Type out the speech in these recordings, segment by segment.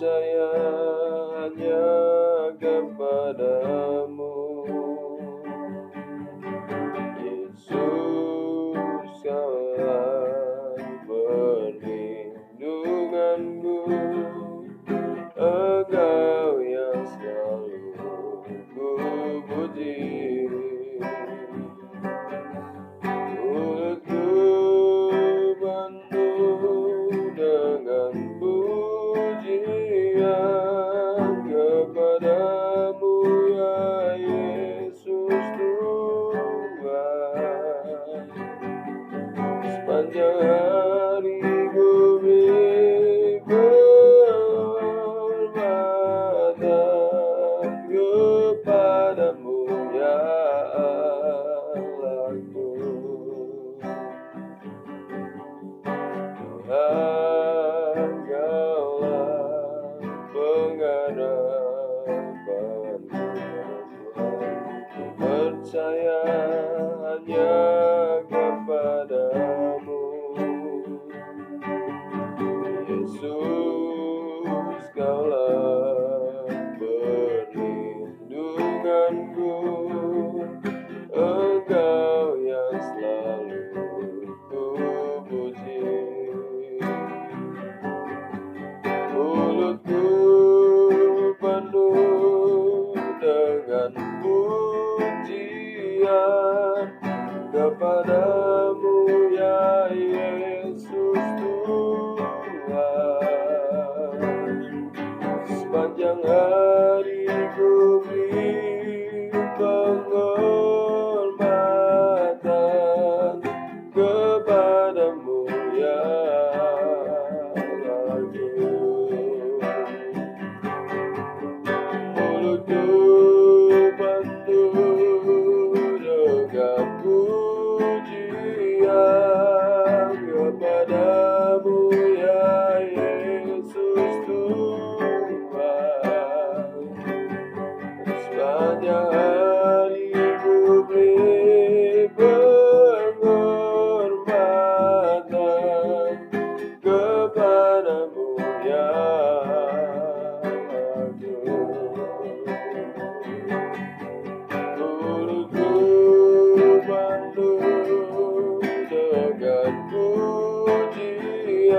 percaya hanya kepadamu. Yesus, Kaulah perlindunganku, Engkau yang selalu ku puji. Mulutku penuh dengan pujian kepadamu, ya Yesus Tuhan. Sepanjang hari ku beri penghormatan kepadamu, ya Allahku. Tuhan, Kaulah pengharapanku. Ku percaya hanya kepadamu. Yesus, Kaulah perlindunganku, Engkau yang selalu ku puji. Mulutku penuh dengan pujian kepadamu, ya Yesus Tuhan. Sepanjang hari ku beri penghormatan kepadamu, ya Allahku. Mulutku penuh dengan pujian kepadamu, ya Yesus Tuhan. Sepanjang hari ku beri penghormatan kepadamu, ya Allahku. Mulutku penuh dengan pujian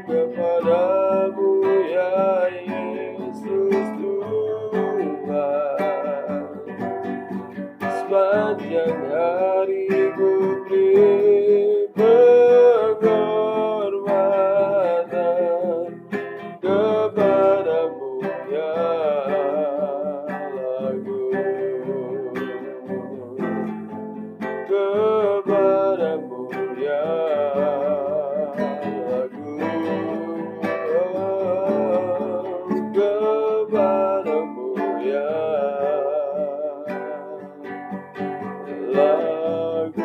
kepadamu, ya Yesus Tuhan. Sepanjang hari ku beri penghormatan kepadamu, ya Allahku. Kepadamu, ya Allahku. Kepadamu, ya Allahku.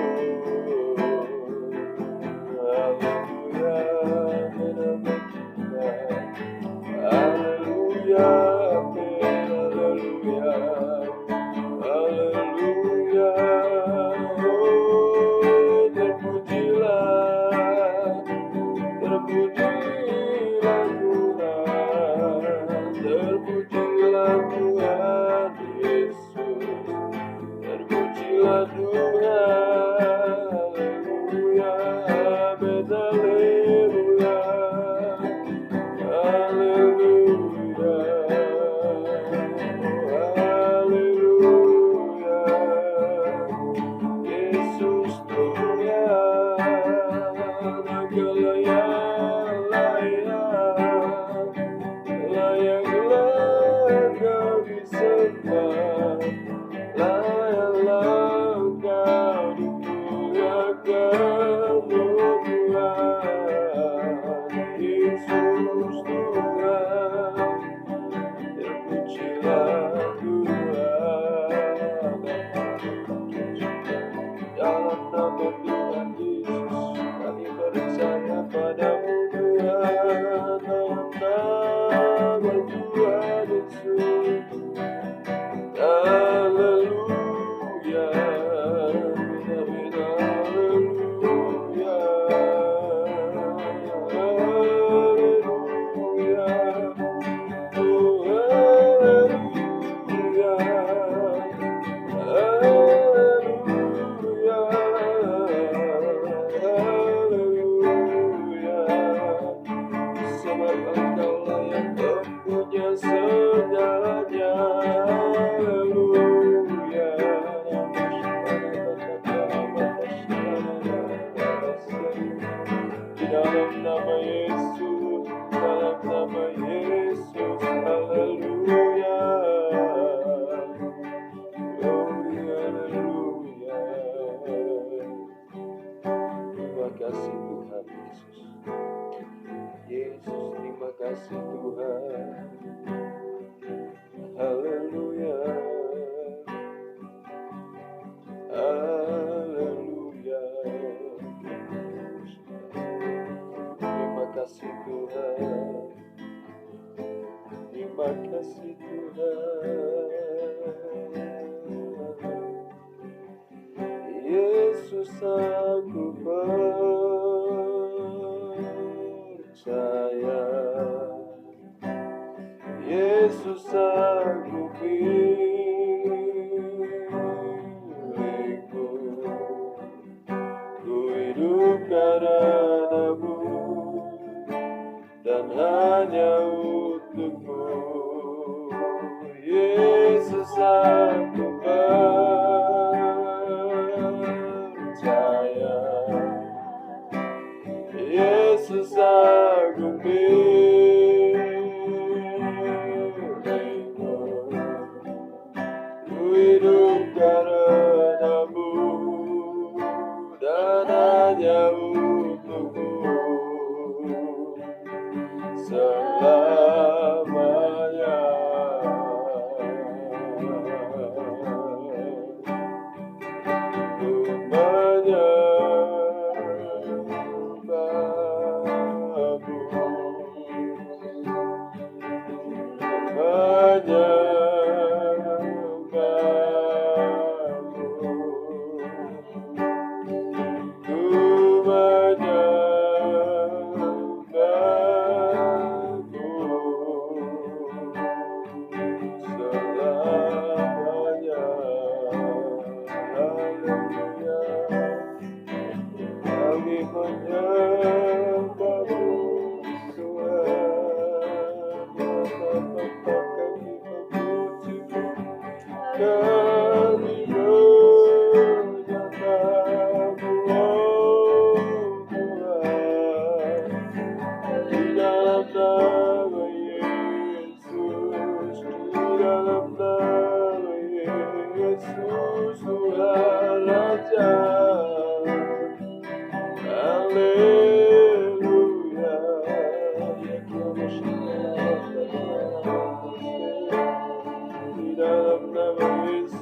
Haleluya, haleluya, haleluya. Oh, terpujilah, terpujilah Tuhan, terpujilah Tuhan Yesus, terpujilah Tuhan. Haleluya, amin, haleluya, haleluya. kasih Tuhan. Haleluya, haleluya. Terima kasih Tuhan, terima kasih Tuhan. Yesus aku percaya, Yesus aku milikku, ku hidup karenamu dan hanya untukmu. Yesus aku percaya, Yesus aku milikmu, ku hidup karenamu dan hanya untukmu selamanya. Ku menyembahmu, selamanya. Haleluya, kami menyembahmu Tuhan. Ya Bapa, kami memujimu, kami menyembahmu oh Tuhan. Di dalam nama Yesus, di dalam nama Yesus, Tuhan Raja. Haleluya, di dalam nama Yesus.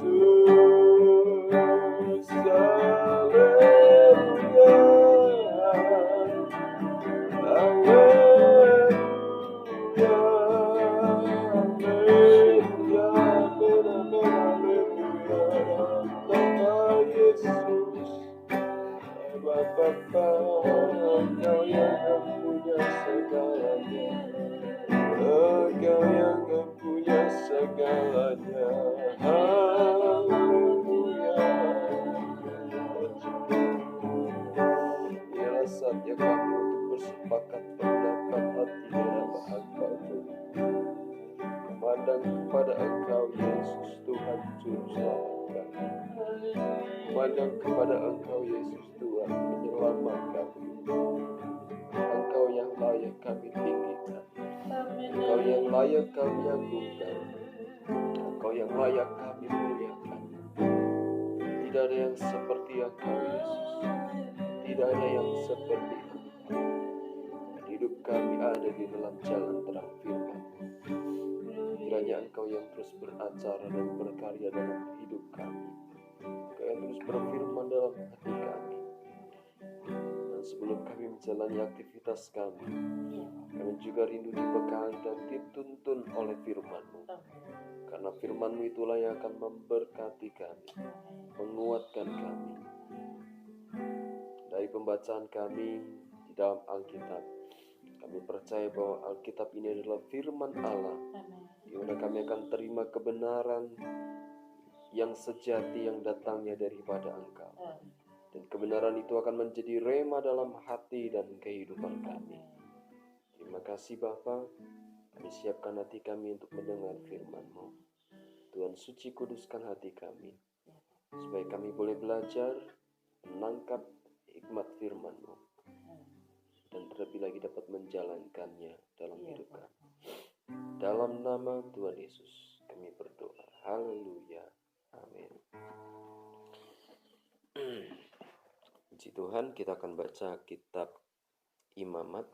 Haleluya, haleluya, haleluya, haleluya, nama Yesus. Bapa, Engkau yang punya segalanya, Engkau yang punya segalanya. Haleluya. Inilah saatnya kami untuk bersepakat berdapat hati di hadapan Engkau Tuhan. Memandang kepada Engkau Yesus Tuhan Juru Selamat kami. Memandang kepada Engkau Yesus Tuhan Penyelamat kami. Engkau yang layak kami tinggikan, Engkau yang layak kami agungkan, Engkau yang layak kami muliakan. Tidak ada yang seperti Engkau Yesus, tidak ada yang seperti Engkau. Dan hidup kami ada di dalam jalan terang firman. Kiranya Engkau yang terus beracara dan berkarya dalam hidup kami, Engkau yang terus berfirman dalam hati kami. Dan sebelum kami menjalani aktivitas kami juga rindu dibekali dan dituntun oleh firman-Mu. Karena firman-Mu itulah yang akan memberkati kami, menguatkan kami. Dari pembacaan kami di dalam Alkitab, kami percaya bahwa Alkitab ini adalah firman Allah, di mana kami akan terima kebenaran yang sejati yang datangnya daripada Engkau. Dan kebenaran itu akan menjadi rema dalam hati dan kehidupan kami. Terima kasih Bapa, kami siapkan hati kami untuk mendengar firman-Mu. Tuhan suci kuduskan hati kami, supaya kami boleh belajar, menangkap hikmat firman-Mu, dan terlebih lagi dapat menjalankannya dalam hidup kami. Dalam nama Tuhan Yesus kami berdoa. Haleluya. Amin. Puji Tuhan, kita akan baca kitab Imamat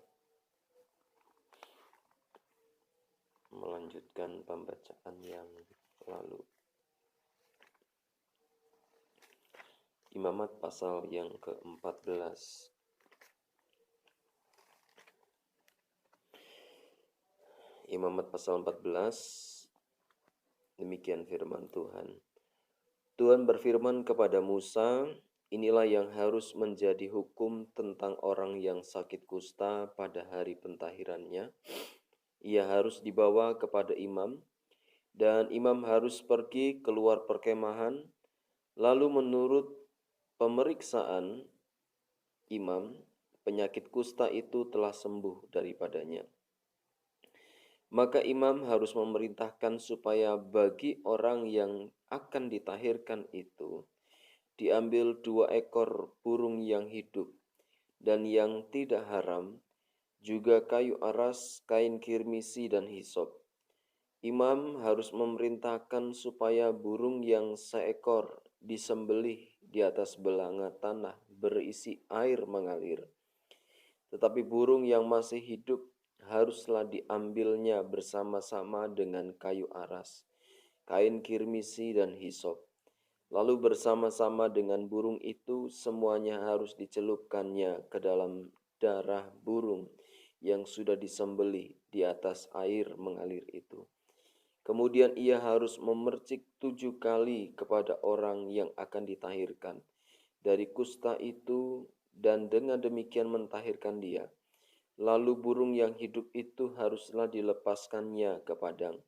melanjutkan pembacaan yang lalu. Imamat pasal yang ke-14. Imamat pasal 14. Demikian firman Tuhan. Tuhan berfirman kepada Musa, inilah yang harus menjadi hukum tentang orang yang sakit kusta pada hari pentahirannya. Ia harus dibawa kepada imam, dan imam harus pergi keluar perkemahan, lalu menurut pemeriksaan imam, penyakit kusta itu telah sembuh daripadanya. Maka imam harus memerintahkan supaya bagi orang yang akan ditahirkan itu diambil 2 ekor burung yang hidup dan yang tidak haram, juga kayu aras, kain kirmisi, dan hisop. Imam harus memerintahkan supaya burung yang seekor disembelih di atas belanga tanah berisi air mengalir. Tetapi burung yang masih hidup haruslah diambilnya bersama-sama dengan kayu aras, kain kirmisi, dan hisop. Lalu bersama-sama dengan burung itu semuanya harus dicelupkannya ke dalam darah burung yang sudah disembelih di atas air mengalir itu. Kemudian ia harus memercik 7 kali kepada orang yang akan ditahirkan dari kusta itu, dan dengan demikian mentahirkan dia. Lalu burung yang hidup itu haruslah dilepaskannya ke padang.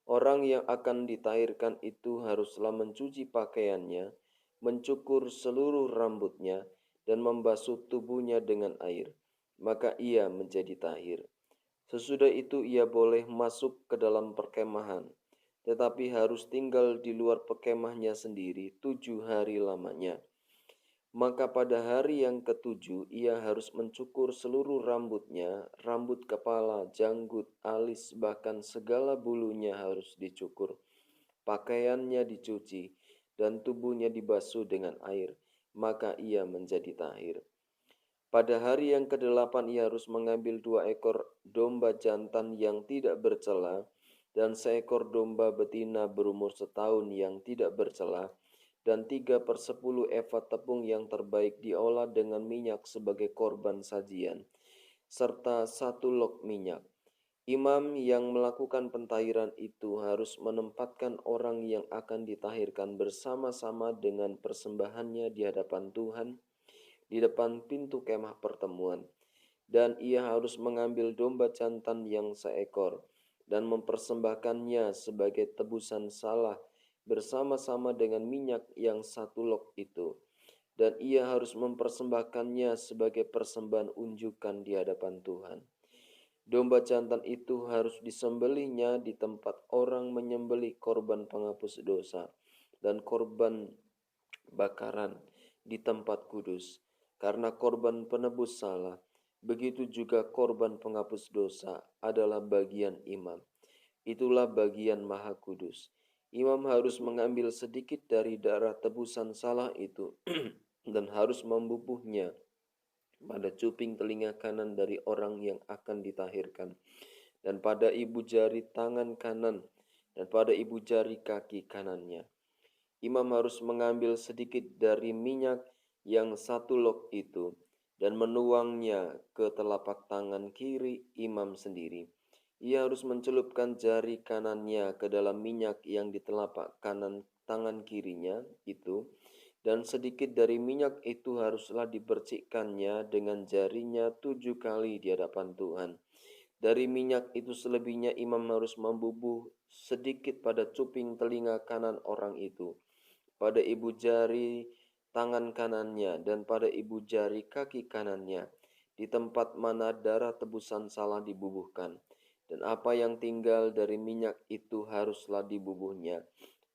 Orang yang akan ditahirkan itu haruslah mencuci pakaiannya, mencukur seluruh rambutnya, dan membasuh tubuhnya dengan air. Maka ia menjadi tahir. Sesudah itu ia boleh masuk ke dalam perkemahan, tetapi harus tinggal di luar perkemahnya sendiri 7 hari lamanya. Maka pada hari yang ke-7 ia harus mencukur seluruh rambutnya, rambut kepala, janggut, alis, bahkan segala bulunya harus dicukur. Pakaiannya dicuci dan tubuhnya dibasuh dengan air, maka ia menjadi tahir. Pada hari yang ke-8 ia harus mengambil 2 ekor domba jantan yang tidak bercela dan seekor domba betina berumur setahun yang tidak bercela, dan 3/10 efa tepung yang terbaik diolah dengan minyak sebagai korban sajian, serta 1 log minyak. Imam yang melakukan pentahiran itu harus menempatkan orang yang akan ditahirkan bersama-sama dengan persembahannya di hadapan Tuhan, di depan pintu kemah pertemuan. Dan ia harus mengambil domba jantan yang seekor dan mempersembahkannya sebagai tebusan salah bersama-sama dengan minyak yang 1 log itu. Dan ia harus mempersembahkannya sebagai persembahan unjukan di hadapan Tuhan. Domba jantan itu harus disembelihnya di tempat orang menyembelih korban penghapus dosa dan korban bakaran di tempat kudus. Karena korban penebus salah, begitu juga korban penghapus dosa adalah bagian imam. Itulah bagian maha kudus. Imam harus mengambil sedikit dari darah tebusan salah itu dan harus membubuhnya pada cuping telinga kanan dari orang yang akan ditahirkan, dan pada ibu jari tangan kanan, dan pada ibu jari kaki kanannya. Imam harus mengambil sedikit dari minyak yang 1 log itu dan menuangnya ke telapak tangan kiri imam sendiri. Ia harus mencelupkan jari kanannya ke dalam minyak yang di telapak kanan tangan kirinya itu, dan sedikit dari minyak itu haruslah dipercikkannya dengan jarinya 7 kali di hadapan Tuhan. Dari minyak itu selebihnya imam harus membubuh sedikit pada cuping telinga kanan orang itu, pada ibu jari tangan kanannya, dan pada ibu jari kaki kanannya, di tempat mana darah tebusan salah dibubuhkan. Dan apa yang tinggal dari minyak itu haruslah dibubuhnya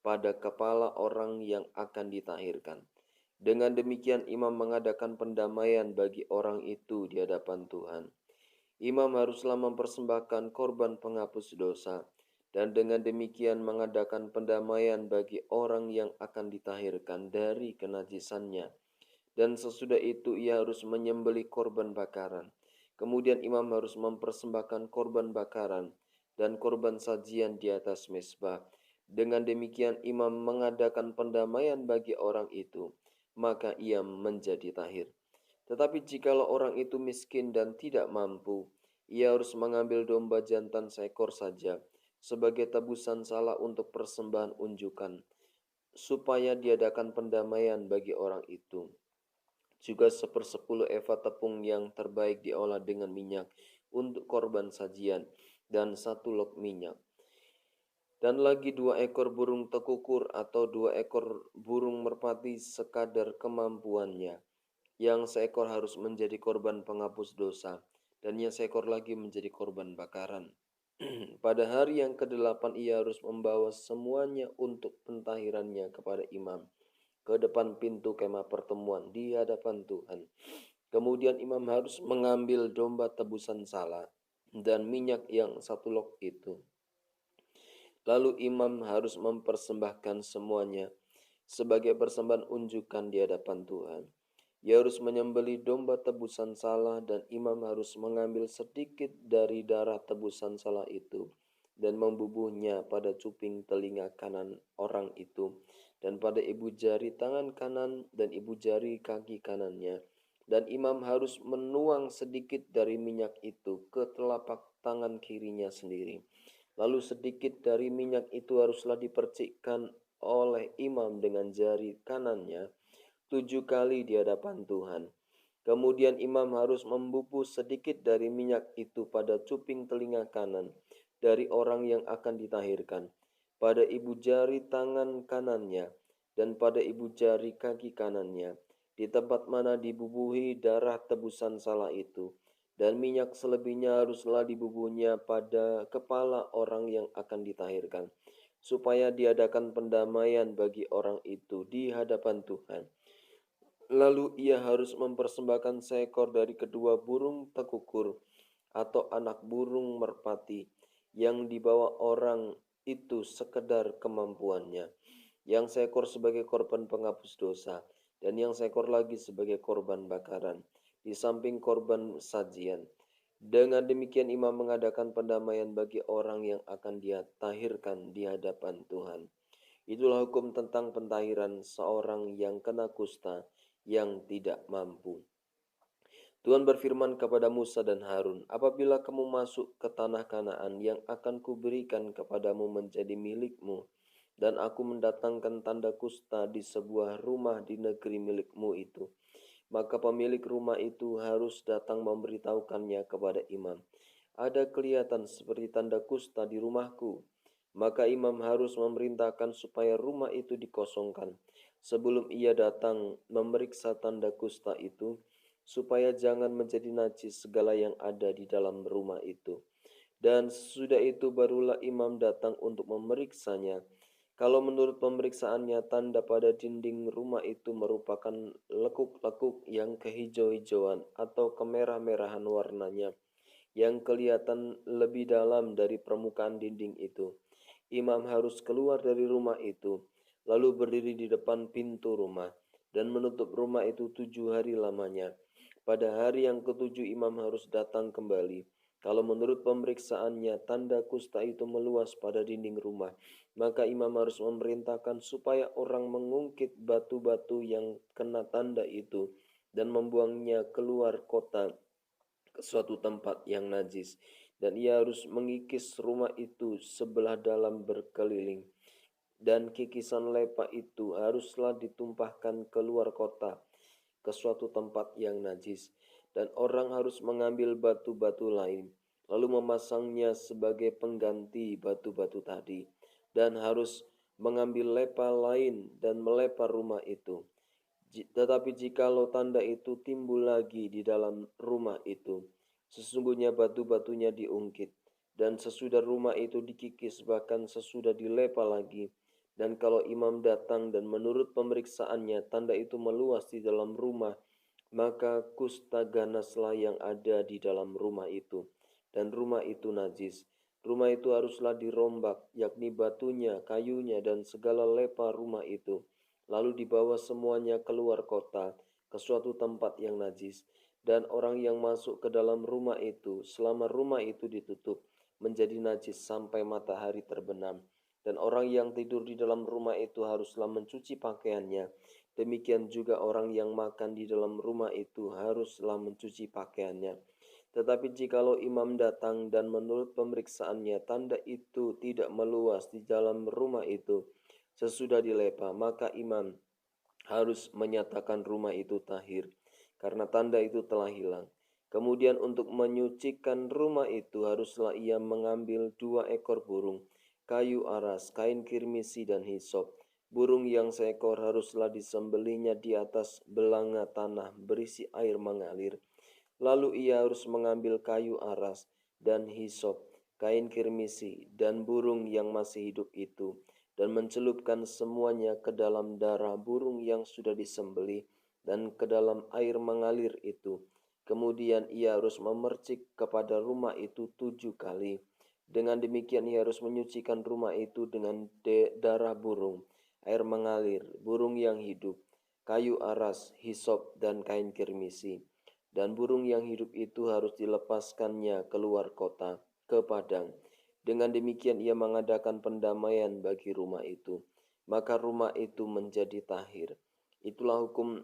pada kepala orang yang akan ditahirkan. Dengan demikian imam mengadakan pendamaian bagi orang itu di hadapan Tuhan. Imam haruslah mempersembahkan korban penghapus dosa, dan dengan demikian mengadakan pendamaian bagi orang yang akan ditahirkan dari kenajisannya. Dan sesudah itu ia harus menyembelih korban bakaran. Kemudian imam harus mempersembahkan korban bakaran dan korban sajian di atas mezbah. Dengan demikian imam mengadakan pendamaian bagi orang itu, maka ia menjadi tahir. Tetapi jikalau orang itu miskin dan tidak mampu, ia harus mengambil domba jantan seekor saja sebagai tebusan salah untuk persembahan unjukan, supaya diadakan pendamaian bagi orang itu. Juga 1/10 tepung yang terbaik diolah dengan minyak untuk korban sajian, dan 1 log minyak. Dan lagi 2 ekor burung tekukur atau 2 ekor burung merpati sekadar kemampuannya. Yang seekor harus menjadi korban penghapus dosa, dan yang seekor lagi menjadi korban bakaran. Pada hari yang ke-8 ia harus membawa semuanya untuk pentahirannya kepada imam, ke depan pintu kemah pertemuan di hadapan Tuhan. Kemudian imam harus mengambil domba tebusan salah dan minyak yang 1 log itu. Lalu imam harus mempersembahkan semuanya sebagai persembahan unjukan di hadapan Tuhan. Ia harus menyembelih domba tebusan salah, dan imam harus mengambil sedikit dari darah tebusan salah itu dan membubuhnya pada cuping telinga kanan orang itu, dan pada ibu jari tangan kanan dan ibu jari kaki kanannya. Dan imam harus menuang sedikit dari minyak itu ke telapak tangan kirinya sendiri. Lalu sedikit dari minyak itu haruslah dipercikkan oleh imam dengan jari kanannya 7 kali di hadapan Tuhan. Kemudian imam harus membubuh sedikit dari minyak itu pada cuping telinga kanan dari orang yang akan ditahirkan, pada ibu jari tangan kanannya, dan pada ibu jari kaki kanannya, di tempat mana dibubuhi darah tebusan salah itu. Dan minyak selebihnya haruslah dibubuhnya pada kepala orang yang akan ditahirkan, supaya diadakan pendamaian bagi orang itu di hadapan Tuhan. Lalu ia harus mempersembahkan seekor dari kedua burung tekukur atau anak burung merpati yang dibawa orang itu sekedar kemampuannya, yang seekor sebagai korban penghapus dosa, dan yang seekor lagi sebagai korban bakaran, di samping korban sajian. Dengan demikian imam mengadakan pendamaian bagi orang yang akan dia tahirkan di hadapan Tuhan. Itulah hukum tentang pentahiran seorang yang kena kusta yang tidak mampu. Tuhan berfirman kepada Musa dan Harun, apabila kamu masuk ke tanah Kanaan yang akan kuberikan kepadamu menjadi milikmu, dan aku mendatangkan tanda kusta di sebuah rumah di negeri milikmu itu, maka pemilik rumah itu harus datang memberitahukannya kepada imam. Ada kelihatan seperti tanda kusta di rumahku. Maka imam harus memerintahkan supaya rumah itu dikosongkan sebelum ia datang memeriksa tanda kusta itu, supaya jangan menjadi najis segala yang ada di dalam rumah itu. Dan sesudah itu barulah imam datang untuk memeriksanya. Kalau menurut pemeriksaannya tanda pada dinding rumah itu merupakan lekuk-lekuk yang kehijau-hijauan atau kemerah-merahan warnanya, yang kelihatan lebih dalam dari permukaan dinding itu, imam harus keluar dari rumah itu, lalu berdiri di depan pintu rumah, dan menutup rumah itu 7 hari lamanya. Pada hari yang ke-7 imam harus datang kembali. Kalau menurut pemeriksaannya tanda kusta itu meluas pada dinding rumah, maka imam harus memerintahkan supaya orang mengungkit batu-batu yang kena tanda itu dan membuangnya keluar kota ke suatu tempat yang najis, dan ia harus mengikis rumah itu sebelah dalam berkeliling, dan kikisan lepa itu haruslah ditumpahkan keluar kota ke suatu tempat yang najis, dan orang harus mengambil batu-batu lain lalu memasangnya sebagai pengganti batu-batu tadi, dan harus mengambil lepa lain dan melepa rumah itu. Tetapi jikalau tanda itu timbul lagi di dalam rumah itu, sesungguhnya batu-batunya diungkit, dan sesudah rumah itu dikikis, bahkan sesudah dilepa lagi. Dan kalau imam datang dan menurut pemeriksaannya tanda itu meluas di dalam rumah, maka kusta ganaslah yang ada di dalam rumah itu, dan rumah itu najis. Rumah itu haruslah dirombak, yakni batunya, kayunya, dan segala lepa rumah itu, lalu dibawa semuanya keluar kota ke suatu tempat yang najis. Dan orang yang masuk ke dalam rumah itu, selama rumah itu ditutup, menjadi najis sampai matahari terbenam. Dan orang yang tidur di dalam rumah itu haruslah mencuci pakaiannya. Demikian juga orang yang makan di dalam rumah itu haruslah mencuci pakaiannya. Tetapi jikalau imam datang dan menurut pemeriksaannya tanda itu tidak meluas di dalam rumah itu sesudah dilepa, maka imam harus menyatakan rumah itu tahir, karena tanda itu telah hilang. Kemudian untuk menyucikan rumah itu haruslah ia mengambil 2 ekor burung, kayu aras, kain kirmisi dan hisop. Burung yang seekor haruslah disembelihnya di atas belanga tanah berisi air mengalir. Lalu ia harus mengambil kayu aras dan hisop, kain kirmisi, dan burung yang masih hidup itu, dan mencelupkan semuanya ke dalam darah burung yang sudah disembelih dan ke dalam air mengalir itu. Kemudian ia harus memercik kepada rumah itu 7 kali. Dengan demikian ia harus menyucikan rumah itu dengan darah burung, air mengalir, burung yang hidup, kayu aras, hisop, dan kain kirmisi. Dan burung yang hidup itu harus dilepaskannya keluar kota, ke padang. Dengan demikian ia mengadakan pendamaian bagi rumah itu. Maka rumah itu menjadi tahir. Itulah hukum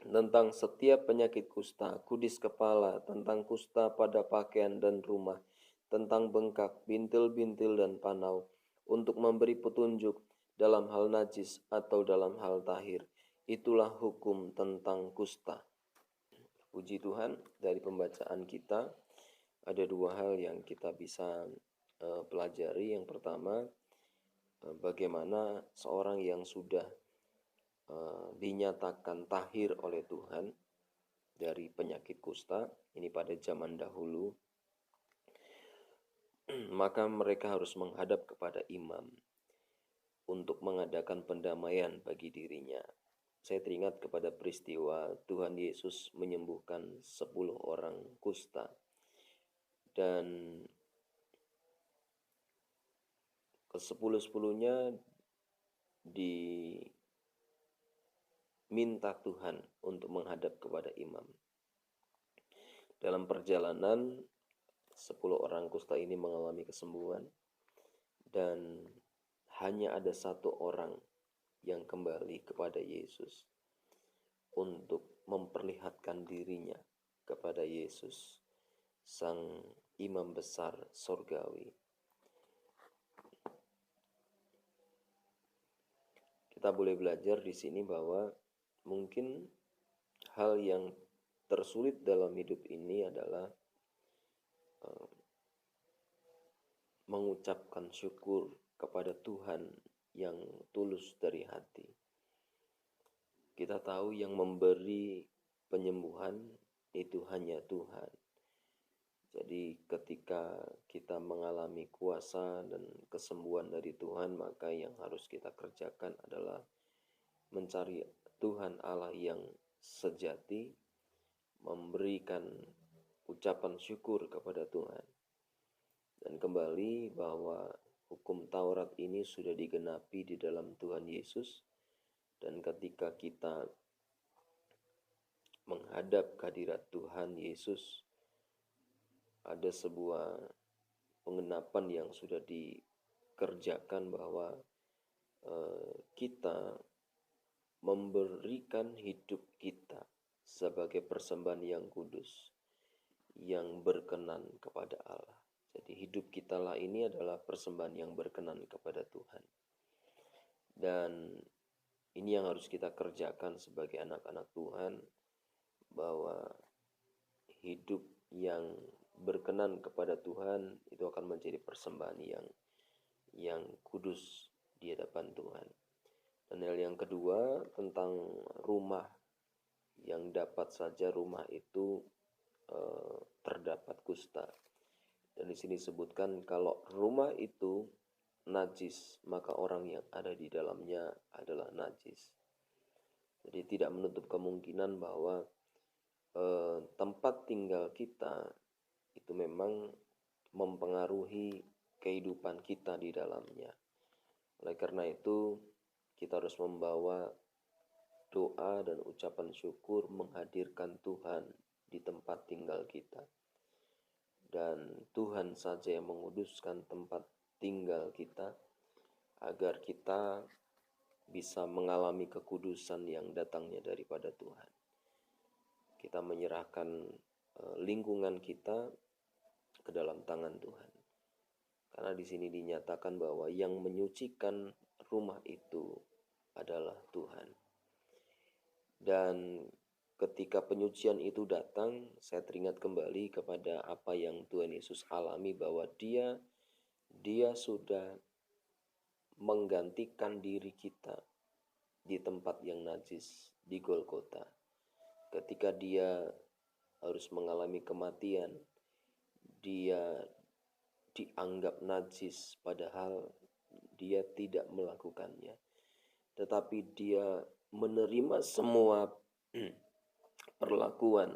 tentang setiap penyakit kusta, kudis kepala, tentang kusta pada pakaian dan rumah, tentang bengkak, bintil-bintil dan panau, untuk memberi petunjuk dalam hal najis atau dalam hal tahir. Itulah hukum tentang kusta. Puji Tuhan, dari pembacaan kita ada 2 hal yang kita bisa pelajari. Yang pertama, bagaimana seorang yang sudah dinyatakan tahir oleh Tuhan dari penyakit kusta, ini pada zaman dahulu, maka mereka harus menghadap kepada imam untuk mengadakan pendamaian bagi dirinya. Saya teringat kepada peristiwa Tuhan Yesus menyembuhkan 10 orang kusta. Dan ke-10-10-nya diminta Tuhan untuk menghadap kepada imam. Dalam perjalanan 10 orang kusta ini mengalami kesembuhan, dan hanya ada 1 orang yang kembali kepada Yesus untuk memperlihatkan dirinya kepada Yesus, Sang Imam Besar Sorgawi. Kita boleh belajar di sini bahwa mungkin hal yang tersulit dalam hidup ini adalah mengucapkan syukur kepada Tuhan yang tulus dari hati. Kita tahu yang memberi penyembuhan itu hanya Tuhan. Jadi ketika kita mengalami kuasa dan kesembuhan dari Tuhan, maka yang harus kita kerjakan adalah mencari Tuhan Allah yang sejati, memberikan ucapan syukur kepada Tuhan. Dan kembali bahwa hukum Taurat ini sudah digenapi di dalam Tuhan Yesus. Dan ketika kita menghadap kehadirat Tuhan Yesus, ada sebuah pengenapan yang sudah dikerjakan bahwa kita memberikan hidup kita sebagai persembahan yang kudus, yang berkenan kepada Allah. Jadi hidup kita lah ini adalah persembahan yang berkenan kepada Tuhan. Dan ini yang harus kita kerjakan sebagai anak-anak Tuhan, bahwa hidup yang berkenan kepada Tuhan itu akan menjadi persembahan yang kudus di hadapan Tuhan. Dan hal yang kedua tentang rumah, yang dapat saja rumah itu terdapat kusta. Dan di sini disebutkan kalau rumah itu najis, maka orang yang ada di dalamnya adalah najis. Jadi tidak menutup kemungkinan bahwa tempat tinggal kita itu memang mempengaruhi kehidupan kita di dalamnya. Oleh karena itu, kita harus membawa doa dan ucapan syukur menghadirkan Tuhan di tempat tinggal kita. dan Tuhan saja yang menguduskan tempat tinggal kita, agar kita bisa mengalami kekudusan yang datangnya daripada Tuhan. Kita menyerahkan lingkungan kita ke dalam tangan Tuhan. Karena di sini dinyatakan bahwa yang menyucikan rumah itu adalah Tuhan. Dan ketika penyucian itu datang, saya teringat kembali kepada apa yang Tuhan Yesus alami, bahwa dia sudah menggantikan diri kita di tempat yang najis di Golgota. Ketika dia harus mengalami kematian, dia dianggap najis padahal dia tidak melakukannya. Tetapi dia menerima semua perlakuan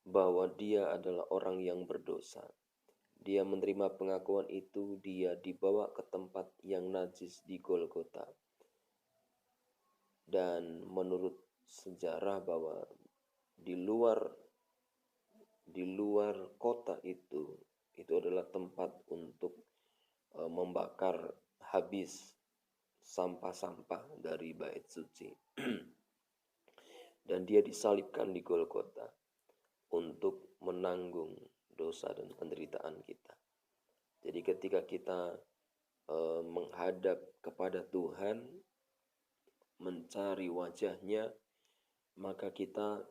bahwa dia adalah orang yang berdosa. Dia menerima pengakuan itu, dia dibawa ke tempat yang najis di Golgota. Dan menurut sejarah bahwa di luar kota itu adalah tempat untuk membakar habis sampah-sampah dari bait suci. Dan dia disalibkan di Golgota untuk menanggung dosa dan penderitaan kita. Jadi ketika kita menghadap kepada Tuhan, mencari wajahnya, maka kita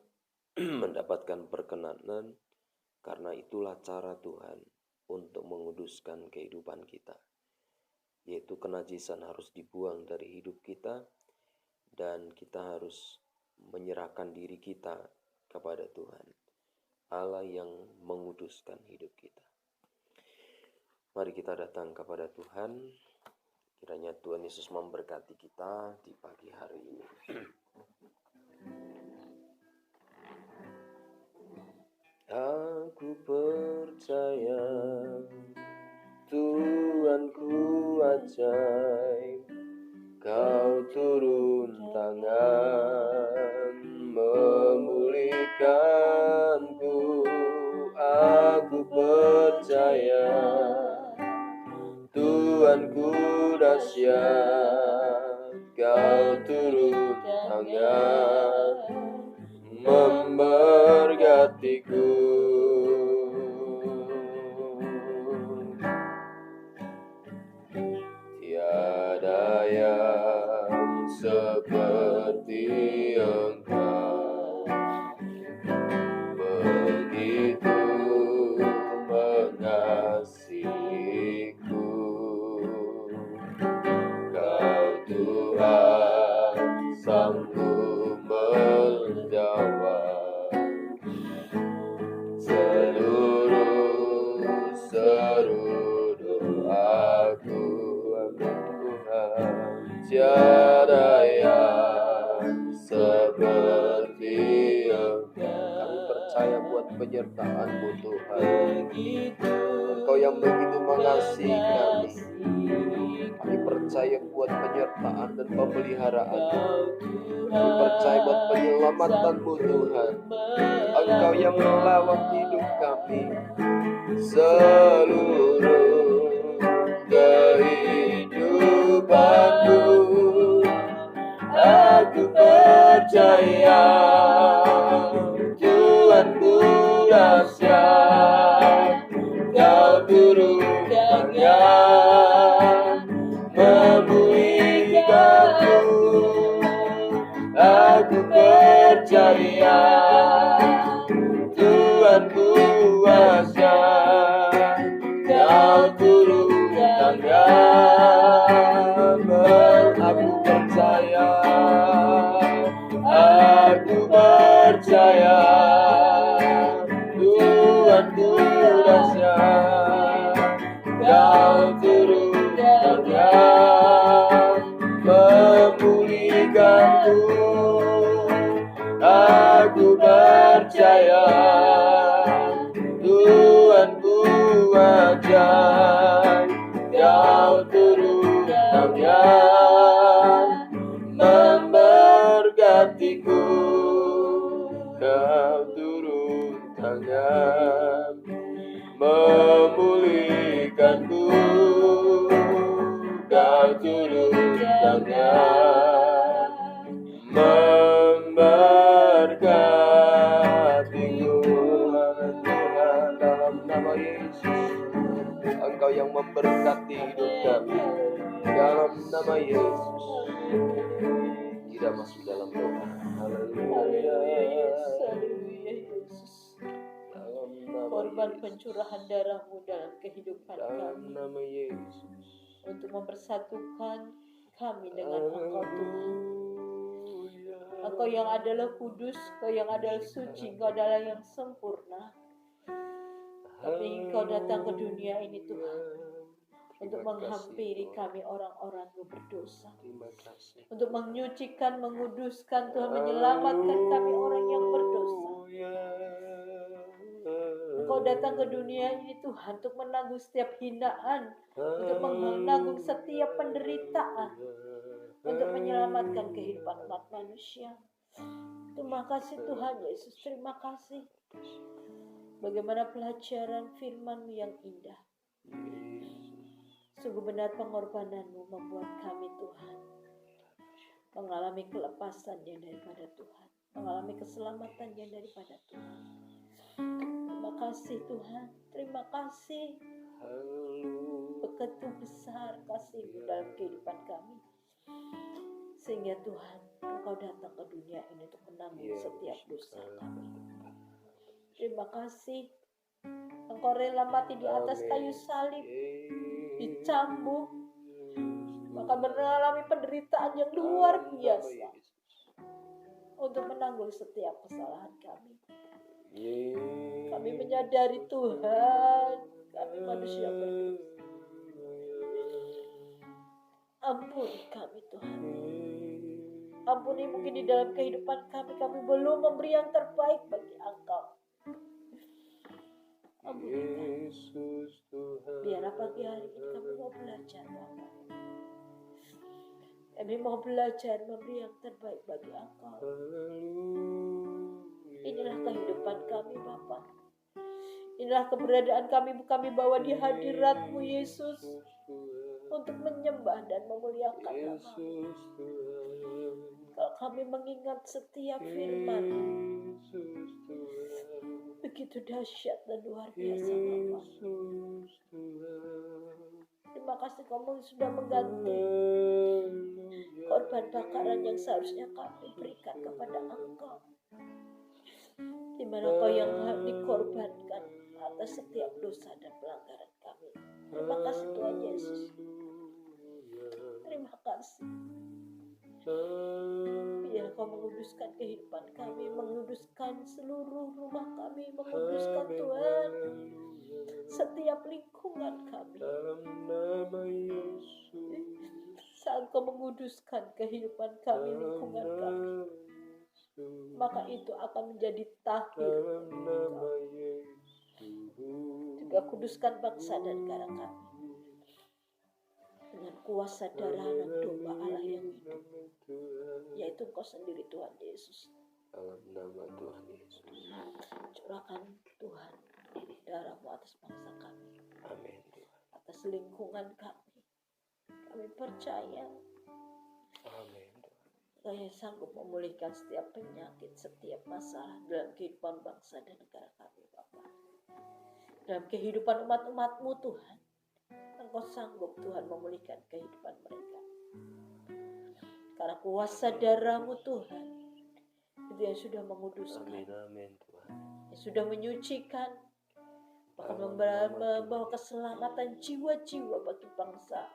mendapatkan perkenanan, karena itulah cara Tuhan untuk menguduskan kehidupan kita. Yaitu kenajisan harus dibuang dari hidup kita, dan kita harus menyerahkan diri kita kepada Tuhan, Allah yang menguduskan hidup kita. Mari kita datang kepada Tuhan. Kiranya Tuhan Yesus memberkati kita di pagi hari ini. Aku percaya Tuhanku ajaib, Kau turun tangan memulihkanku. Aku percaya Tuhanku dahsyat, Kau turun tangan memberkatiku. Tiada yang seperti Engkau, begitu mengasihiku. Kau Tuhan sanggup menjawab seluruh seru doaku. Tuhan, tiada yang seperti Engkau. Kami percaya buat penyertaan-Mu Tuhan. Engkau yang begitu mengasihi kami. Kami percaya buat penyertaan dan pemeliharaan-Mu. Kami percaya buat penyelamatan-Mu Tuhan. Engkau yang melawat hidup kami seluruh kehidupanku. Aku percaya Tuhanku dahsyat, Kau turun tangan memulihkanku. Aku percaya Tuhanku dahsyat, Kau turun tangan. Aku percaya Tuhanku dahsyat, Kau turun tangan memulihkanku. Aku percaya Tuhanku ajaib, Kau turun Tuhanku, Kau turun tangan memberkatiku. Tuhan, dalam nama Yesus, Engkau yang memberkati hidup kami. Dalam nama Yesus, kita masuk dalam doa. Haleluya. Dalam nama Korban Yesus. pencurahan darah-Mu dalam kehidupan Dalam kami, nama Yesus. untuk mempersatukan kami dengan Engkau Tuhan. Engkau yang adalah kudus, Engkau yang adalah suci, Engkau adalah yang sempurna. Tapi Engkau datang ke dunia ini Tuhan, untuk menghampiri kami orang-orang yang berdosa, Terima kasih. untuk menyucikan, menguduskan Tuhan, menyelamatkan kami orang yang berdosa. Engkau datang ke dunia ini Tuhan, untuk menanggung setiap hinaan, untuk menanggung setiap penderitaan, untuk menyelamatkan kehidupan umat manusia. Terima kasih Tuhan Yesus, terima kasih. Bagaimana pelajaran firman-Mu yang indah. Sungguh benar pengorbanan-Mu membuat kami Tuhan mengalami kelepasan yang daripada Tuhan, mengalami keselamatan yang daripada Tuhan. Terima kasih Tuhan, terima kasih. Begitu besar kasih-Mu dalam kehidupan kami, sehingga Tuhan Engkau datang ke dunia ini untuk menanggung setiap dosa kami. Terima kasih Engkau rela mati di atas kayu salib, dicambuk, maka mengalami penderitaan yang luar biasa untuk menanggung setiap kesalahan kami. Kami menyadari Tuhan, kami manusia berdosa. Ampuni kami Tuhan. Ampuni mungkin di dalam kehidupan kami belum memberi yang terbaik bagi Engkau. Ampuni kami. Biarlah pagi hari ini kami mau belajar Bapak. Kami mau belajar memberi yang terbaik bagi Engkau. Inilah kehidupan kami Bapak. Inilah keberadaan kami bawa di hadirat-Mu Yesus, untuk menyembah dan memuliakan nama-Mu. Kalau kami mengingat setiap firman, begitu dahsyat dan luar biasa Bapa. Terima kasih kamu sudah mengganti korban bakaran yang seharusnya kami berikan kepada Engkau, di mana Engkau yang dikorbankan atas setiap dosa dan pelanggaran kami. Terima kasih Tuhan Yesus. Terima kasih. Biar Kau menguduskan kehidupan kami, menguduskan seluruh rumah kami, menguduskan Tuhan setiap lingkungan kami. Saat Kau menguduskan kehidupan kami, lingkungan kami, maka itu akan menjadi tahir. Juga kuduskan bangsa dan negara kami dengan kuasa darah dan domba Allah yang hidup, yaitu Engkau sendiri Tuhan Yesus. Dalam nama Tuhan Yesus. Curahkan Tuhan darah-Mu atas bangsa kami, Amin. atas lingkungan kami. Kami percaya Amin. Saya sanggup memulihkan setiap penyakit, setiap masalah dalam kehidupan bangsa dan negara kami Bapa. Dalam kehidupan umat-umat-Mu Tuhan, Engkau sanggup Tuhan memulihkan kehidupan mereka. Karena kuasa darah-Mu Tuhan, itu yang sudah menguduskan, Amin Tuhan. yang sudah menyucikan, bahkan membawa keselamatan jiwa-jiwa bagi bangsa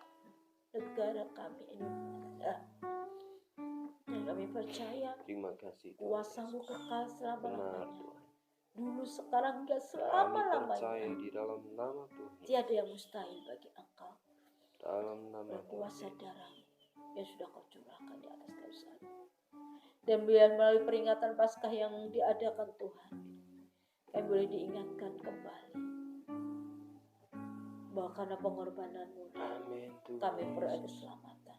negara kami Indonesia. Dan kami percaya Terima kasih Tuhan. kuasa-Mu kekal Benar selama-lamanya, Tuhan. dulu, sekarang, hingga Kami percaya selama-lamanya. di dalam nama Tuhan. Tiada yang mustahil bagi Engkau. Dalam nama Dan kuasa Tuhan. darah yang sudah Kau curahkan di atas kayu salib. Dan biar melalui peringatan Paskah yang diadakan Tuhan, kami boleh diingatkan kembali bahwa karena pengorbanan-Mu Amin Tuhan. kami peroleh keselamatan.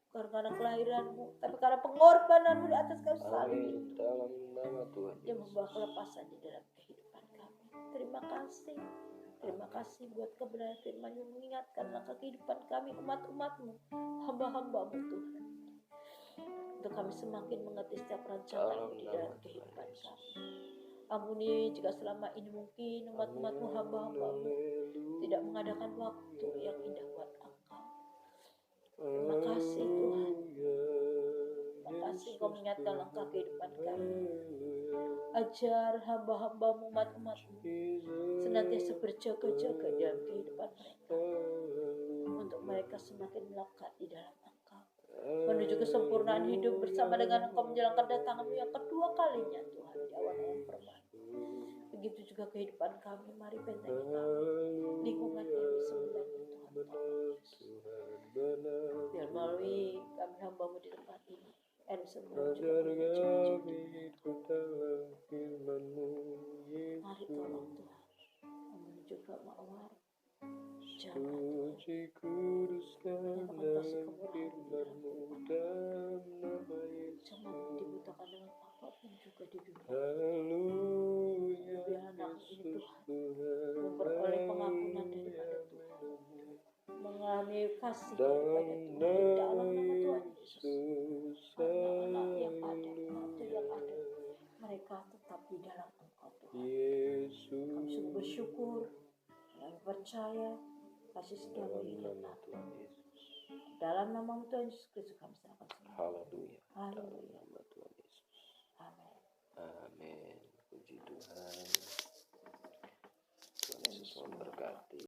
Bukan karena kelahiran-Mu, tapi karena pengorbanan-Mu di atas kayu salib Amin. itu Dalam nama Tuhan. yang membawa kelepasan di dalam kehidupan kami. Terima kasih. Terima kasih buat kebenaran firman yang mengingatkan langkah kehidupan kami, umat-umat-Mu, hamba-hamba-Mu Tuhan. Untuk kami semakin mengerti setiap rancangan-Mu di dalam kehidupan kami. Ampuni jika selama ini mungkin umat-umat-Mu, hamba-hamba-Mu tidak mengadakan waktu yang indah buat Engkau. Terima kasih Tuhan. Terima kasih Engkau mengingatkan langkah kehidupan kami. Ajar hamba-hamba-Mu, umat-umat-Mu senantiasa berjaga-jaga dalam kehidupan mereka, untuk mereka semakin melekat di dalam Engkau, menuju kesempurnaan hidup bersama dengan Engkau menjalankan datangan-Mu yang kedua kalinya Tuhan di awan-awan permai. Begitu juga kehidupan kami, mari bentengi kami, lingkungan yang sebenarnya Tuhan tolong. Biar melalui kami hamba-Mu di tempat ini, semua juga mari tolong Tuhan, menuju ke mawar, jaga Tuhan, menyatakan kasih kemurahan, jangan dibutakan dengan apapun juga di dunia. Biar anak ini Tuhan memperoleh pengampunan daripada Tuhan, mengalami kasih daripada Tuhan di dalam nama Tuhan Yesus. Anak-anak yang ada, waktu yang ada, mereka tetap di dalam Engkau Tuhan. Kami sungguh bersyukur, kami percaya kasih setiamu ini dalam nama Tuhan Yesus Kristus kami serahkan semua. Haleluya. Haleluya. Dalam nama Tuhan Yesus. Amin. Amin. Puji Tuhan. Tuhan Yesus memberkati.